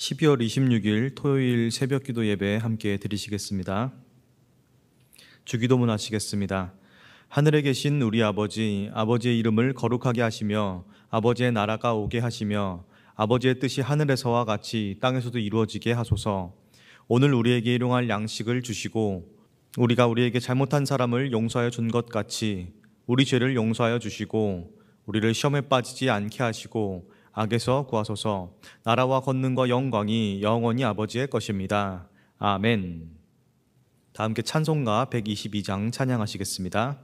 12월 26일 토요일 새벽기도 예배 함께 드리시겠습니다. 주기도문 하시겠습니다. 하늘에 계신 우리 아버지, 아버지의 이름을 거룩하게 하시며 아버지의 나라가 오게 하시며 아버지의 뜻이 하늘에서와 같이 땅에서도 이루어지게 하소서. 오늘 우리에게 일용할 양식을 주시고 우리가 우리에게 잘못한 사람을 용서하여 준 것 같이 우리 죄를 용서하여 주시고 우리를 시험에 빠지지 않게 하시고 악에서 구하소서. 나라와 권능과 영광이 영원히 아버지의 것입니다. 아멘. 다 함께 찬송가 122장 찬양하시겠습니다.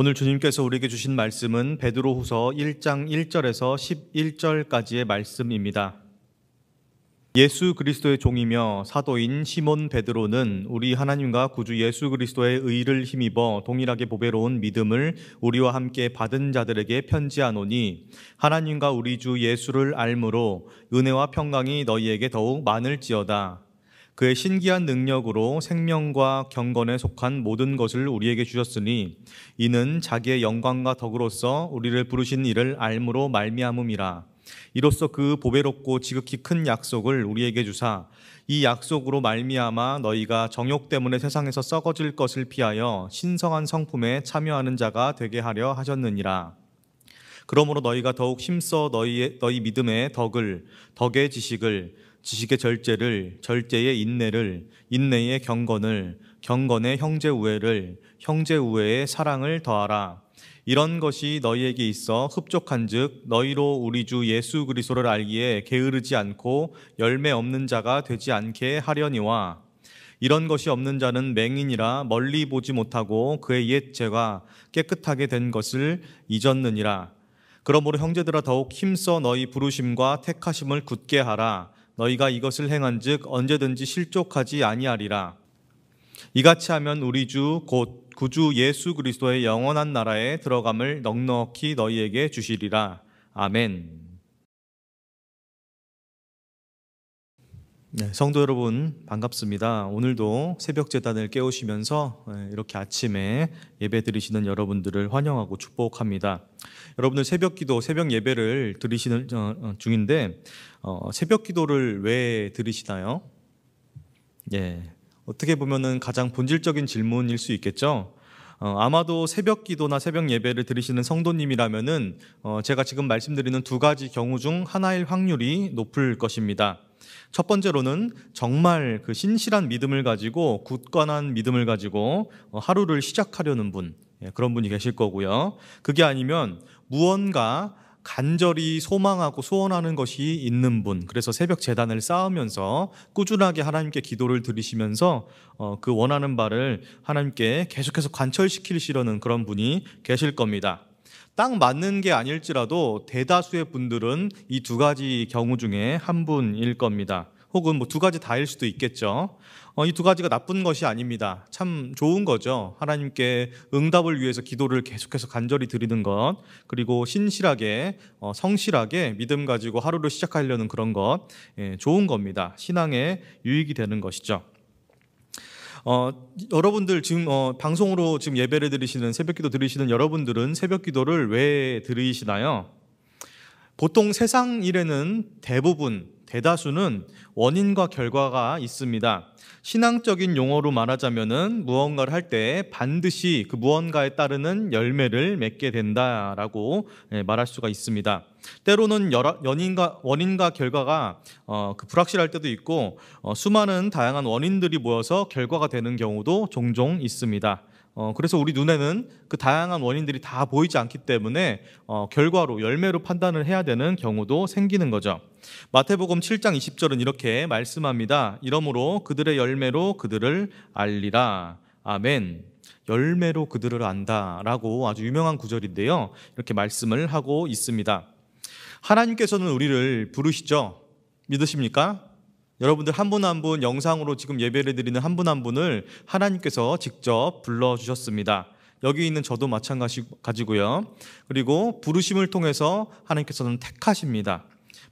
오늘 주님께서 우리에게 주신 말씀은 베드로후서 1장 1절에서 11절까지의 말씀입니다. 예수 그리스도의 종이며 사도인 시몬 베드로는 우리 하나님과 구주 예수 그리스도의 의를 힘입어 동일하게 보배로운 믿음을 우리와 함께 받은 자들에게 편지하노니 하나님과 우리 주 예수를 알므로 은혜와 평강이 너희에게 더욱 많을지어다. 그의 신기한 능력으로 생명과 경건에 속한 모든 것을 우리에게 주셨으니 이는 자기의 영광과 덕으로서 우리를 부르신 이를 알므로 말미암음이라. 이로써 그 보배롭고 지극히 큰 약속을 우리에게 주사 이 약속으로 말미암아 너희가 정욕 때문에 세상에서 썩어질 것을 피하여 신성한 성품에 참여하는 자가 되게 하려 하셨느니라. 그러므로 너희가 더욱 힘써 너희 믿음의 덕의 지식을 지식의 절제를, 절제의 인내를, 인내의 경건을, 경건의 형제 우애를, 형제 우애의 사랑을 더하라. 이런 것이 너희에게 있어 흡족한즉 너희로 우리 주 예수 그리스도를 알기에 게으르지 않고 열매 없는 자가 되지 않게 하려니와 이런 것이 없는 자는 맹인이라 멀리 보지 못하고 그의 옛 죄가 깨끗하게 된 것을 잊었느니라. 그러므로 형제들아 더욱 힘써 너희 부르심과 택하심을 굳게 하라. 너희가 이것을 행한즉 언제든지 실족하지 아니하리라. 이같이 하면 우리 주 곧 구주 예수 그리스도의 영원한 나라에 들어감을 넉넉히 너희에게 주시리라. 아멘. 네, 성도 여러분 반갑습니다. 오늘도 새벽 제단을 깨우시면서 이렇게 아침에 예배 드리시는 여러분들을 환영하고 축복합니다. 여러분들 새벽 기도, 새벽 예배를 드리시는 중인데 새벽 기도를 왜 드리시나요? 예, 어떻게 보면은 가장 본질적인 질문일 수 있겠죠. 아마도 새벽 기도나 새벽 예배를 드리시는 성도님이라면은 제가 지금 말씀드리는 두 가지 경우 중 하나일 확률이 높을 것입니다. 첫 번째로는 정말 그 신실한 믿음을 가지고 굳건한 믿음을 가지고 하루를 시작하려는 분, 그런 분이 계실 거고요. 그게 아니면 무언가 간절히 소망하고 소원하는 것이 있는 분, 그래서 새벽 제단을 쌓으면서 꾸준하게 하나님께 기도를 드리시면서 그 원하는 바를 하나님께 계속해서 관철시키시려는 그런 분이 계실 겁니다. 딱 맞는 게 아닐지라도 대다수의 분들은 이 두 가지 경우 중에 한 분일 겁니다. 혹은 뭐 두 가지 다일 수도 있겠죠. 이 두 가지가 나쁜 것이 아닙니다. 참 좋은 거죠. 하나님께 응답을 위해서 기도를 계속해서 간절히 드리는 것, 그리고 신실하게 성실하게 믿음 가지고 하루를 시작하려는 그런 것, 좋은 겁니다. 신앙에 유익이 되는 것이죠. 여러분들 지금 방송으로 지금 예배를 드리시는, 새벽기도 드리시는 여러분들은 새벽기도를 왜 드리시나요? 보통 세상 일에는 대다수는 원인과 결과가 있습니다. 신앙적인 용어로 말하자면은 무언가를 할 때 반드시 그 무언가에 따르는 열매를 맺게 된다라고 말할 수가 있습니다. 때로는 원인과 결과가 불확실할 때도 있고 수많은 다양한 원인들이 모여서 결과가 되는 경우도 종종 있습니다. 그래서 우리 눈에는 그 다양한 원인들이 다 보이지 않기 때문에 결과로, 열매로 판단을 해야 되는 경우도 생기는 거죠. 마태복음 7장 20절은 이렇게 말씀합니다. 이러므로 그들의 열매로 그들을 알리라. 아멘. 열매로 그들을 안다라고 아주 유명한 구절인데요, 이렇게 말씀을 하고 있습니다. 하나님께서는 우리를 부르시죠. 믿으십니까? 여러분들 한 분 한 분, 영상으로 지금 예배를 드리는 한 분 한 분을 하나님께서 직접 불러주셨습니다. 여기 있는 저도 마찬가지고요. 그리고 부르심을 통해서 하나님께서는 택하십니다.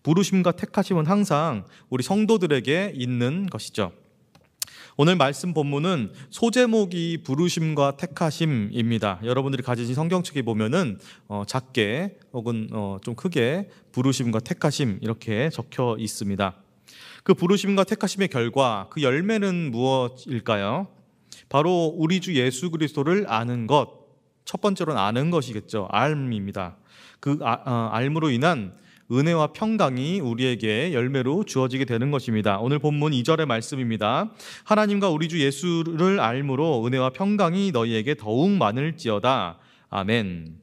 부르심과 택하심은 항상 우리 성도들에게 있는 것이죠. 오늘 말씀 본문은 소제목이 부르심과 택하심입니다. 여러분들이 가지신 성경책에 보면은 작게 혹은 좀 크게 부르심과 택하심 이렇게 적혀 있습니다. 그 부르심과 택하심의 결과, 그 열매는 무엇일까요? 바로 우리 주 예수 그리스도를 아는 것, 첫 번째로는 아는 것이겠죠. 알입니다. 그 알므로 인한 은혜와 평강이 우리에게 열매로 주어지게 되는 것입니다. 오늘 본문 2절의 말씀입니다. 하나님과 우리 주 예수를 알므로 은혜와 평강이 너희에게 더욱 많을지어다. 아멘.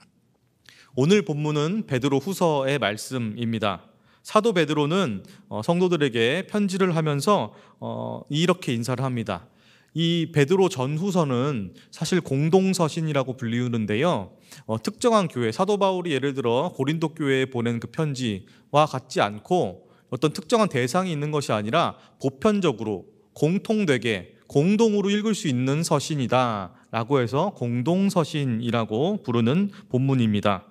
오늘 본문은 베드로 후서의 말씀입니다. 사도 베드로는 성도들에게 편지를 하면서 이렇게 인사를 합니다. 이 베드로 전후서는 사실 공동서신이라고 불리우는데요, 특정한 교회, 사도 바울이 예를 들어 고린도 교회에 보낸 그 편지와 같지 않고 어떤 특정한 대상이 있는 것이 아니라 보편적으로 공통되게 공동으로 읽을 수 있는 서신이다 라고 해서 공동서신이라고 부르는 본문입니다.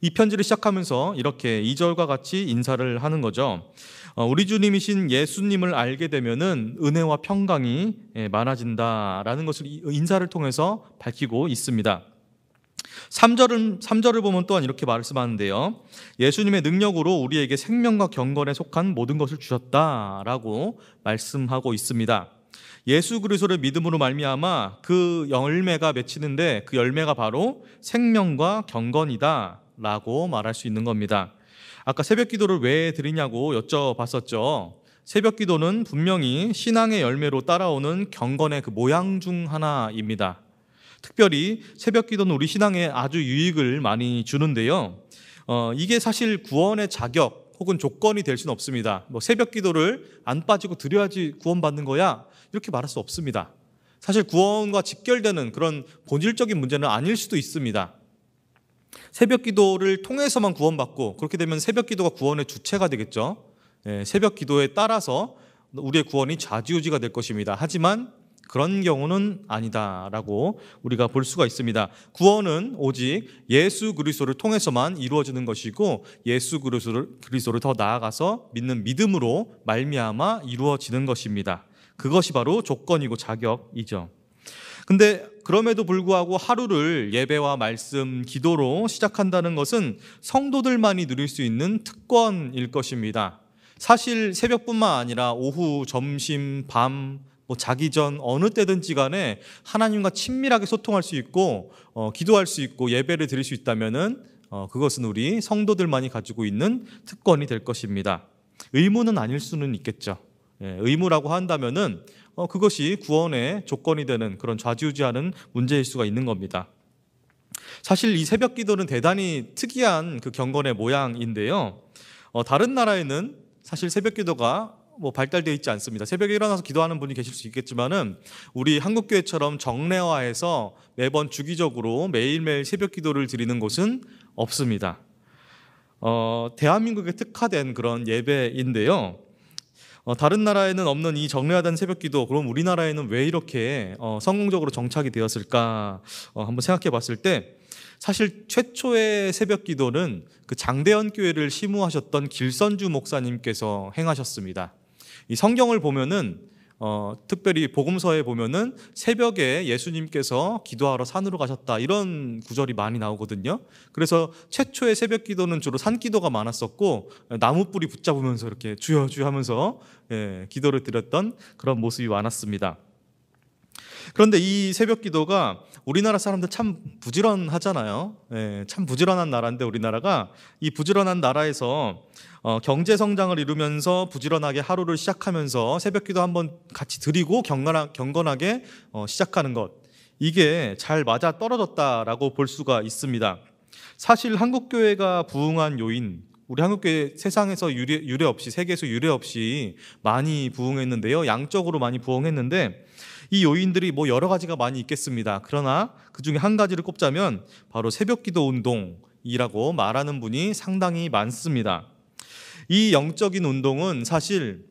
이 편지를 시작하면서 이렇게 2절과 같이 인사를 하는 거죠. 우리 주님이신 예수님을 알게 되면은 은혜와 평강이 많아진다라는 것을 인사를 통해서 밝히고 있습니다. 3절을 보면 또한 이렇게 말씀하는데요, 예수님의 능력으로 우리에게 생명과 경건에 속한 모든 것을 주셨다라고 말씀하고 있습니다. 예수 그리스도를 믿음으로 말미암아 그 열매가 맺히는데 그 열매가 바로 생명과 경건이다 라고 말할 수 있는 겁니다. 아까 새벽 기도를 왜 드리냐고 여쭤봤었죠. 새벽 기도는 분명히 신앙의 열매로 따라오는 경건의 그 모양 중 하나입니다. 특별히 새벽 기도는 우리 신앙에 아주 유익을 많이 주는데요. 이게 사실 구원의 자격 혹은 조건이 될 수는 없습니다. 새벽 기도를 안 빠지고 드려야지 구원받는 거야, 이렇게 말할 수 없습니다. 사실 구원과 직결되는 그런 본질적인 문제는 아닐 수도 있습니다. 새벽 기도를 통해서만 구원받고, 그렇게 되면 새벽 기도가 구원의 주체가 되겠죠. 새벽 기도에 따라서 우리의 구원이 좌지우지가 될 것입니다. 하지만 그런 경우는 아니다라고 우리가 볼 수가 있습니다. 구원은 오직 예수 그리스도를 통해서만 이루어지는 것이고, 예수 그리스도를 더 나아가서 믿는 믿음으로 말미암아 이루어지는 것입니다. 그것이 바로 조건이고 자격이죠. 근데 그럼에도 불구하고 하루를 예배와 말씀, 기도로 시작한다는 것은 성도들만이 누릴 수 있는 특권일 것입니다. 사실 새벽뿐만 아니라 오후, 점심, 밤, 자기 전 어느 때든지 간에 하나님과 친밀하게 소통할 수 있고 기도할 수 있고 예배를 드릴 수 있다면은 그것은 우리 성도들만이 가지고 있는 특권이 될 것입니다. 의무는 아닐 수는 있겠죠. 의무라고 한다면은 그것이 구원의 조건이 되는 그런 좌지우지하는 문제일 수가 있는 겁니다. 사실 이 새벽 기도는 대단히 특이한 그 경건의 모양인데요. 다른 나라에는 사실 새벽 기도가 발달되어 있지 않습니다. 새벽에 일어나서 기도하는 분이 계실 수 있겠지만은 우리 한국교회처럼 정례화해서 매번 주기적으로 매일매일 새벽 기도를 드리는 곳은 없습니다. 대한민국에 특화된 그런 예배인데요. 다른 나라에는 없는 이 정례화된 새벽 기도, 그럼 우리나라에는 왜 이렇게 성공적으로 정착이 되었을까 한번 생각해 봤을 때, 사실 최초의 새벽 기도는 그 장대현 교회를 시무하셨던 길선주 목사님께서 행하셨습니다. 이 성경을 보면은 특별히 복음서에 보면은 새벽에 예수님께서 기도하러 산으로 가셨다, 이런 구절이 많이 나오거든요. 그래서 최초의 새벽 기도는 주로 산 기도가 많았었고, 나무 뿌리 붙잡으면서 이렇게 주여 주여 하면서 기도를 드렸던 그런 모습이 많았습니다. 그런데 이 새벽 기도가 우리나라 사람들 참 부지런하잖아요. 참 부지런한 나라인데, 우리나라가 이 부지런한 나라에서 경제 성장을 이루면서 부지런하게 하루를 시작하면서 새벽 기도 한번 같이 드리고 경건하게 시작하는 것, 이게 잘 맞아 떨어졌다라고 볼 수가 있습니다. 사실 한국교회가 부흥한 요인, 우리 한국교회 세상에서 유례 없이, 세계에서 유례 없이 많이 부흥했는데요. 양적으로 많이 부흥했는데, 이 요인들이 여러 가지가 많이 있겠습니다. 그러나 그 중에 한 가지를 꼽자면 바로 새벽 기도 운동이라고 말하는 분이 상당히 많습니다. 이 영적인 운동은 사실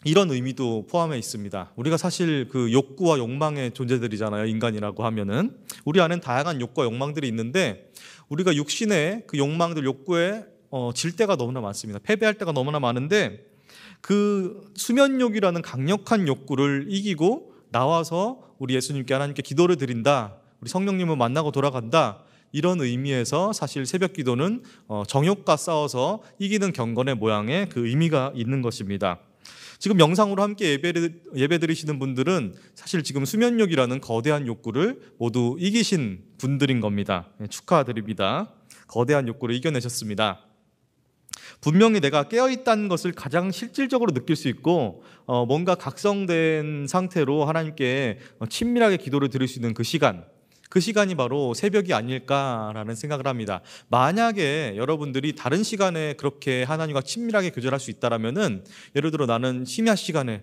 이런 의미도 포함해 있습니다. 우리가 사실 그 욕구와 욕망의 존재들이잖아요. 인간이라고 하면은 우리 안엔 다양한 욕구와 욕망들이 있는데, 우리가 육신의 그 욕망들, 욕구에 질 때가 너무나 많습니다. 패배할 때가 너무나 많은데, 그 수면욕이라는 강력한 욕구를 이기고 나와서 우리 예수님께, 하나님께 기도를 드린다, 우리 성령님을 만나고 돌아간다, 이런 의미에서 사실 새벽 기도는 정욕과 싸워서 이기는 경건의 모양의 그 의미가 있는 것입니다. 지금 영상으로 함께 예배 드리시는 분들은 사실 지금 수면욕이라는 거대한 욕구를 모두 이기신 분들인 겁니다. 축하드립니다. 거대한 욕구를 이겨내셨습니다. 분명히 내가 깨어있다는 것을 가장 실질적으로 느낄 수 있고, 뭔가 각성된 상태로 하나님께 친밀하게 기도를 드릴 수 있는 그 시간이 바로 새벽이 아닐까라는 생각을 합니다. 만약에 여러분들이 다른 시간에 그렇게 하나님과 친밀하게 교제할 수 있다라면은, 예를 들어 나는 심야 시간에,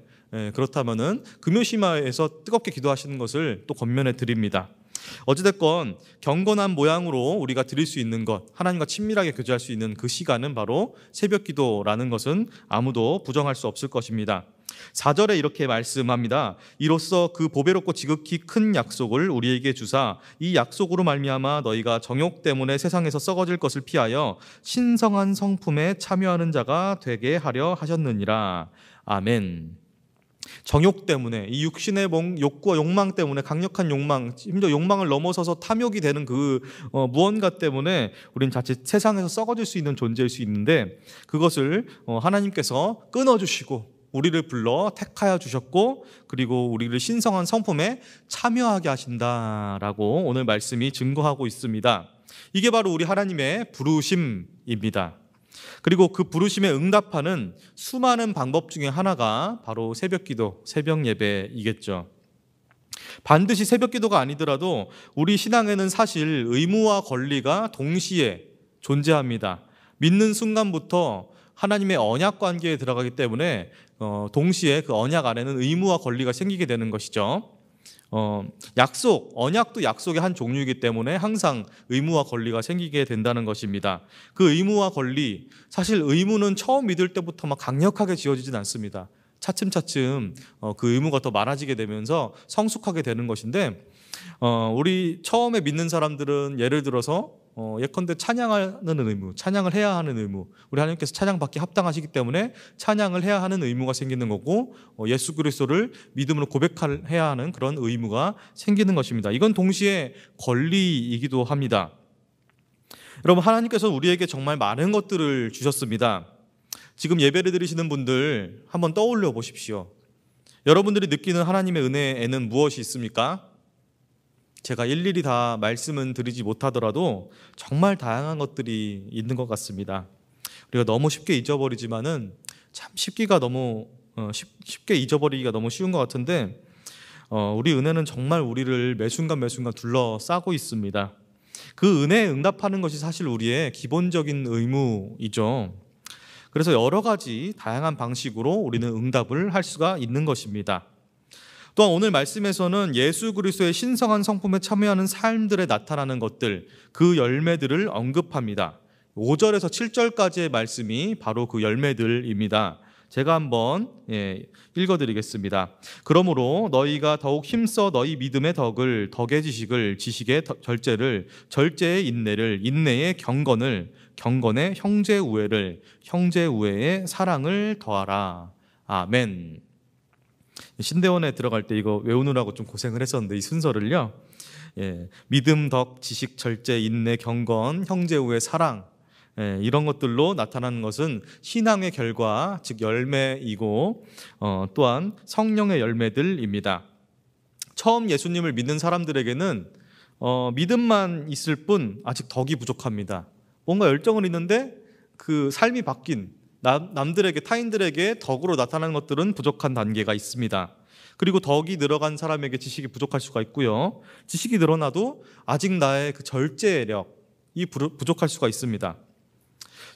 그렇다면은 금요심야에서 뜨겁게 기도하시는 것을 또 권면해 드립니다. 어찌됐건 경건한 모양으로 우리가 드릴 수 있는 것, 하나님과 친밀하게 교제할 수 있는 그 시간은 바로 새벽 기도라는 것은 아무도 부정할 수 없을 것입니다. 4절에 이렇게 말씀합니다. 이로써 그 보배롭고 지극히 큰 약속을 우리에게 주사 이 약속으로 말미암아 너희가 정욕 때문에 세상에서 썩어질 것을 피하여 신성한 성품에 참여하는 자가 되게 하려 하셨느니라. 아멘. 정욕 때문에, 이 육신의 욕구와 욕망 때문에, 강력한 욕망, 심지어 욕망을 넘어서서 탐욕이 되는 그 무언가 때문에 우린 자칫 세상에서 썩어질 수 있는 존재일 수 있는데, 그것을 하나님께서 끊어주시고 우리를 불러 택하여 주셨고, 그리고 우리를 신성한 성품에 참여하게 하신다라고 오늘 말씀이 증거하고 있습니다. 이게 바로 우리 하나님의 부르심입니다. 그리고 그 부르심에 응답하는 수많은 방법 중에 하나가 바로 새벽기도, 새벽 예배이겠죠. 반드시 새벽기도가 아니더라도 우리 신앙에는 사실 의무와 권리가 동시에 존재합니다. 믿는 순간부터 하나님의 언약 관계에 들어가기 때문에 동시에 그 언약 안에는 의무와 권리가 생기게 되는 것이죠. 약속, 언약도 약속의 한 종류이기 때문에 항상 의무와 권리가 생기게 된다는 것입니다. 그 의무와 권리, 사실 의무는 처음 믿을 때부터 막 강력하게 지어지진 않습니다. 차츰차츰 그 의무가 더 많아지게 되면서 성숙하게 되는 것인데, 우리 처음에 믿는 사람들은 예를 들어서 예컨대 찬양하는 의무, 찬양을 해야 하는 의무, 우리 하나님께서 찬양받기 합당하시기 때문에 찬양을 해야 하는 의무가 생기는 거고, 예수 그리스도를 믿음으로 고백해야 하는 그런 의무가 생기는 것입니다. 이건 동시에 권리이기도 합니다. 여러분, 하나님께서 우리에게 정말 많은 것들을 주셨습니다. 지금 예배를 드리시는 분들 한번 떠올려 보십시오. 여러분들이 느끼는 하나님의 은혜에는 무엇이 있습니까? 제가 일일이 다 말씀은 드리지 못하더라도 정말 다양한 것들이 있는 것 같습니다. 우리가 너무 쉽게 잊어버리지만은 참 쉽게 잊어버리기가 너무 쉬운 것 같은데, 우리 은혜는 정말 우리를 매순간 둘러싸고 있습니다. 그 은혜에 응답하는 것이 사실 우리의 기본적인 의무이죠. 그래서 여러 가지 다양한 방식으로 우리는 응답을 할 수가 있는 것입니다. 또한 오늘 말씀에서는 예수 그리스도의 신성한 성품에 참여하는 삶들에 나타나는 것들, 그 열매들을 언급합니다. 5절에서 7절까지의 말씀이 바로 그 열매들입니다. 제가 한번 읽어드리겠습니다. 그러므로 너희가 더욱 힘써 너희 믿음의 덕을, 덕의 지식을, 지식의 절제를, 절제의 인내를, 인내의 경건을, 경건의 형제 우애를, 형제 우애의 사랑을 더하라. 아멘. 신대원에 들어갈 때 이거 외우느라고 좀 고생을 했었는데, 이 순서를요, 믿음, 덕, 지식, 절제, 인내, 경건, 형제 우애, 사랑, 이런 것들로 나타나는 것은 신앙의 결과, 즉 열매이고, 또한 성령의 열매들입니다. 처음 예수님을 믿는 사람들에게는 믿음만 있을 뿐 아직 덕이 부족합니다. 뭔가 열정은 있는데 그 삶이 바뀐, 남들에게, 타인들에게 덕으로 나타나는 것들은 부족한 단계가 있습니다. 그리고 덕이 늘어간 사람에게 지식이 부족할 수가 있고요. 지식이 늘어나도 아직 나의 그 절제력이 부족할 수가 있습니다.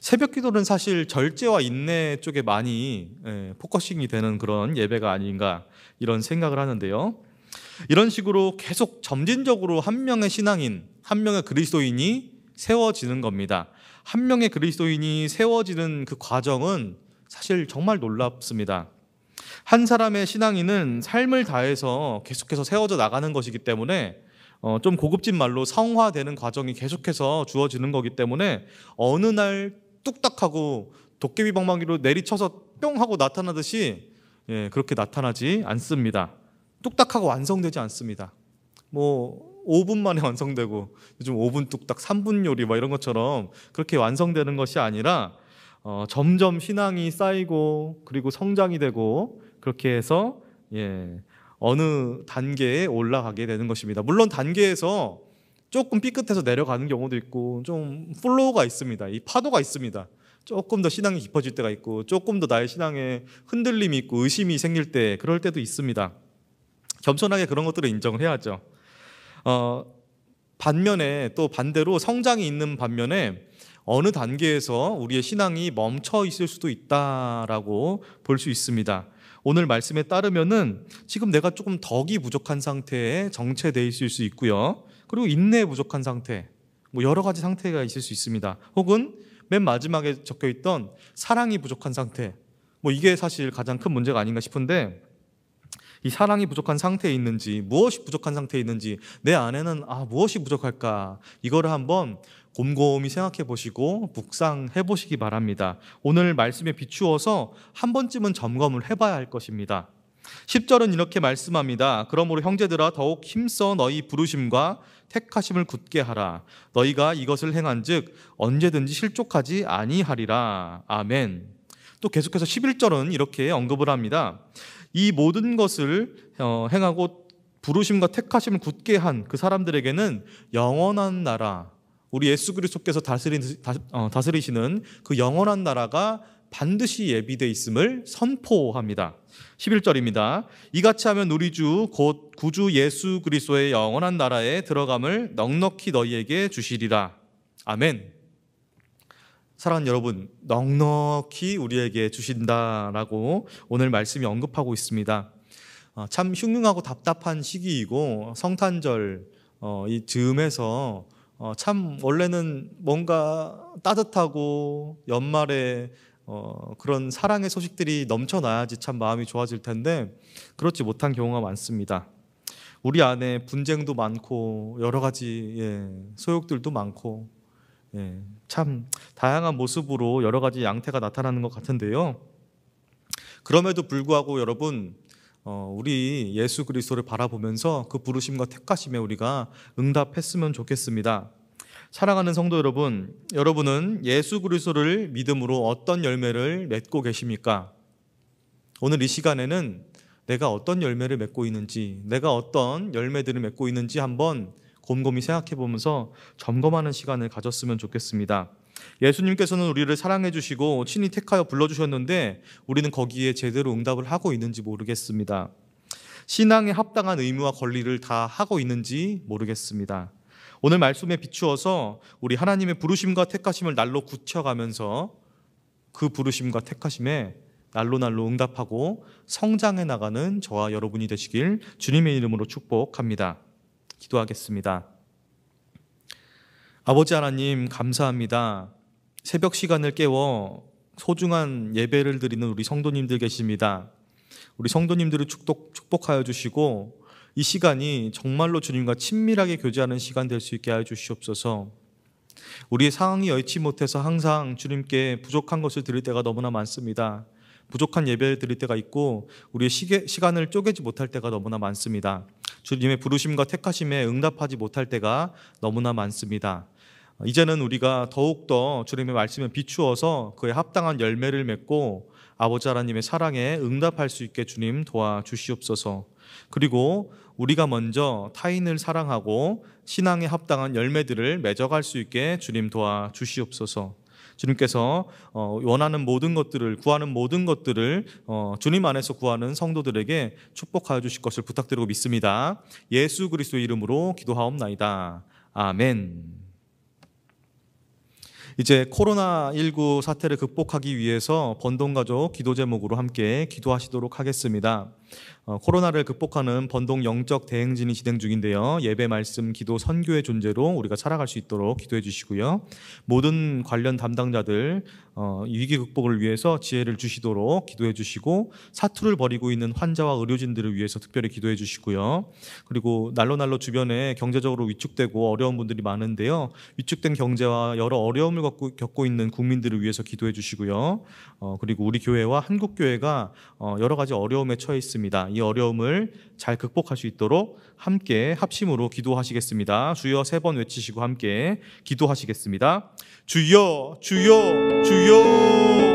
새벽 기도는 사실 절제와 인내 쪽에 많이 포커싱이 되는 그런 예배가 아닌가, 이런 생각을 하는데요. 이런 식으로 계속 점진적으로 한 명의 신앙인, 한 명의 그리스도인이 세워지는 겁니다. 한 명의 그리스도인이 세워지는 그 과정은 사실 정말 놀랍습니다. 한 사람의 신앙인은 삶을 다해서 계속해서 세워져 나가는 것이기 때문에, 좀 고급진 말로 성화되는 과정이 계속해서 주어지는 거기 때문에 어느 날 뚝딱하고 도깨비 방망이로 내리쳐서 뿅 하고 나타나듯이 그렇게 나타나지 않습니다. 뚝딱하고 완성되지 않습니다. 5분 만에 완성되고, 요즘 5분 뚝딱 3분 요리 이런 것처럼 그렇게 완성되는 것이 아니라 점점 신앙이 쌓이고 그리고 성장이 되고, 그렇게 해서 어느 단계에 올라가게 되는 것입니다. 물론 단계에서 조금 삐끗해서 내려가는 경우도 있고, 좀 플로우가 있습니다. 이 파도가 있습니다. 조금 더 신앙이 깊어질 때가 있고, 조금 더 나의 신앙에 흔들림이 있고 의심이 생길 때, 그럴 때도 있습니다. 겸손하게 그런 것들을 인정을 해야죠. 반면에 또 반대로 성장이 있는 반면에 어느 단계에서 우리의 신앙이 멈춰 있을 수도 있다라고 볼 수 있습니다. 오늘 말씀에 따르면은 지금 내가 조금 덕이 부족한 상태에 정체되어 있을 수 있고요. 그리고 인내에 부족한 상태, 여러 가지 상태가 있을 수 있습니다. 혹은 맨 마지막에 적혀 있던 사랑이 부족한 상태, 이게 사실 가장 큰 문제가 아닌가 싶은데, 이 사랑이 부족한 상태에 있는지, 무엇이 부족한 상태에 있는지, 내 안에는 무엇이 부족할까, 이거를 한번 곰곰이 생각해 보시고 묵상해 보시기 바랍니다. 오늘 말씀에 비추어서 한 번쯤은 점검을 해봐야 할 것입니다. 10절은 이렇게 말씀합니다. 그러므로 형제들아 더욱 힘써 너희 부르심과 택하심을 굳게 하라. 너희가 이것을 행한즉 언제든지 실족하지 아니하리라. 아멘. 또 계속해서 11절은 이렇게 언급을 합니다. 이 모든 것을 행하고 부르심과 택하심을 굳게 한 그 사람들에게는 영원한 나라, 우리 예수 그리스도께서 다스리시는 그 영원한 나라가 반드시 예비되어 있음을 선포합니다. 11절입니다. 이같이 하면 우리 주 곧 구주 예수 그리스도의 영원한 나라에 들어감을 넉넉히 너희에게 주시리라. 아멘. 사랑하는 여러분, 넉넉히 우리에게 주신다라고 오늘 말씀이 언급하고 있습니다. 참 흉흉하고 답답한 시기이고 성탄절 이 즈음에서 참 원래는 뭔가 따뜻하고 연말에 그런 사랑의 소식들이 넘쳐나야지 참 마음이 좋아질 텐데 그렇지 못한 경우가 많습니다. 우리 안에 분쟁도 많고 여러 가지 소욕들도 많고 참 다양한 모습으로 여러 가지 양태가 나타나는 것 같은데요. 그럼에도 불구하고 여러분, 우리 예수 그리스도를 바라보면서 그 부르심과 택하심에 우리가 응답했으면 좋겠습니다. 사랑하는 성도 여러분, 여러분은 예수 그리스도를 믿음으로 어떤 열매를 맺고 계십니까? 오늘 이 시간에는 내가 어떤 열매를 맺고 있는지, 내가 어떤 열매들을 맺고 있는지 한번 곰곰이 생각해 보면서 점검하는 시간을 가졌으면 좋겠습니다. 예수님께서는 우리를 사랑해 주시고 친히 택하여 불러주셨는데 우리는 거기에 제대로 응답을 하고 있는지 모르겠습니다. 신앙에 합당한 의무와 권리를 다 하고 있는지 모르겠습니다. 오늘 말씀에 비추어서 우리 하나님의 부르심과 택하심을 날로 굳혀가면서 그 부르심과 택하심에 날로 응답하고 성장해 나가는 저와 여러분이 되시길 주님의 이름으로 축복합니다. 기도하겠습니다. 아버지 하나님, 감사합니다. 새벽 시간을 깨워 소중한 예배를 드리는 우리 성도님들 계십니다. 우리 성도님들을 축복하여 주시고 이 시간이 정말로 주님과 친밀하게 교제하는 시간 될 수 있게 하여 주시옵소서. 우리의 상황이 여의치 못해서 항상 주님께 부족한 것을 드릴 때가 너무나 많습니다. 부족한 예배를 드릴 때가 있고 우리의 시간을 쪼개지 못할 때가 너무나 많습니다. 주님의 부르심과 택하심에 응답하지 못할 때가 너무나 많습니다. 이제는 우리가 더욱더 주님의 말씀에 비추어서 그에 합당한 열매를 맺고 아버지 하나님의 사랑에 응답할 수 있게 주님 도와주시옵소서. 그리고 우리가 먼저 타인을 사랑하고 신앙에 합당한 열매들을 맺어갈 수 있게 주님 도와주시옵소서. 주님께서 원하는 모든 것들을, 구하는 모든 것들을 주님 안에서 구하는 성도들에게 축복하여 주실 것을 부탁드리고 믿습니다. 예수 그리스도의 이름으로 기도하옵나이다. 아멘. 이제 코로나19 사태를 극복하기 위해서 번동가족 기도 제목으로 함께 기도하시도록 하겠습니다. 코로나를 극복하는 번동 영적 대행진이 진행 중인데요. 예배 말씀, 기도, 선교의 존재로 우리가 살아갈 수 있도록 기도해 주시고요. 모든 관련 담당자들 위기 극복을 위해서 지혜를 주시도록 기도해 주시고 사투를 벌이고 있는 환자와 의료진들을 위해서 특별히 기도해 주시고요. 그리고 날로 주변에 경제적으로 위축되고 어려운 분들이 많은데요. 위축된 경제와 여러 어려움을 겪고 있는 국민들을 위해서 기도해 주시고요. 그리고 우리 교회와 한국교회가 여러 가지 어려움에 처해 있습니다. 이 어려움을 잘 극복할 수 있도록 함께 합심으로 기도하시겠습니다. 주여 3번 외치시고 함께 기도하시겠습니다. 주여, 주여, 주여.